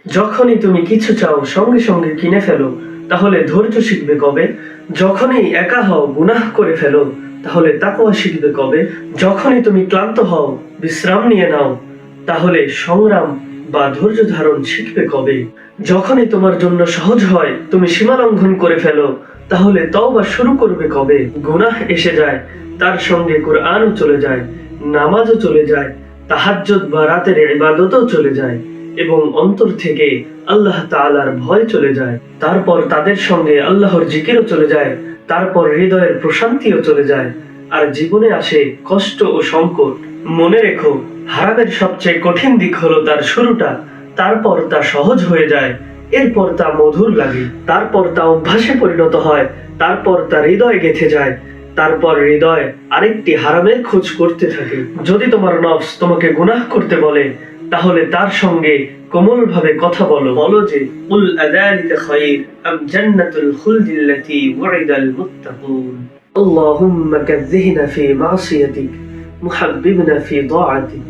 যখনই তুমি কিছু চাও সঙ্গে সঙ্গে কিনে ফেলো, তাহলে ধৈর্য শিখবে কবে? যখনই একা হও গুনাহ করে ফেলো, তাহলে তাকওয়া শিখবে কবে? যখনই তুমি ক্লান্ত হও বিশ্রাম নিয়ে নাও, তাহলে সংগ্রাম বা ধৈর্য ধারণ শিখবে কবে? যখনই তোমার জন্য সহজ হয় তুমি সীমা লঙ্ঘন করে ফেলো, তাহলে তওবা শুরু করবে কবে? গুনাহ এসে যায়, তার সঙ্গে কুরআনও চলে যায়, নামাজও চলে যায়, তাহাজ্জুদ বা রাতের ইবাদতও চলে যায়, এবং অন্তর থেকে আল্লাহ তাআলার ভয় চলে যায়। তারপর তাদের সঙ্গে আল্লাহর জিকিরও চলে যায়, তারপর হৃদয়ের প্রশান্তিও চলে যায়, আর জীবনে আসে কষ্ট ও সংকট। মনে রেখো, হারামের সবচেয়ে কঠিন দিক হলো তার শুরুটা, তারপর তা সহজ হয়ে যায়, এরপর তা মধুর লাগে, তারপর তা অভ্যাসে পরিণত হয়, তারপর তা হৃদয়ে গেঁথে যায়, তারপর হৃদয় আরেকটি হারামের খোঁজ করতে থাকে। যদি তোমার নফস তোমাকে গুনাহ করতে বলে, তাহলে তার সঙ্গে কোমল ভাবে কথা বলো, বলো যে কুল আযালিকা খায়র আম জান্নাতুল খুলদিল্লাতী ওয়াইদাল মুত্তাকুন। আল্লাহুম্মা কাযযিহনা ফি মাসিয়াতিক মুহাব্বিবনা ফি তাআতিক।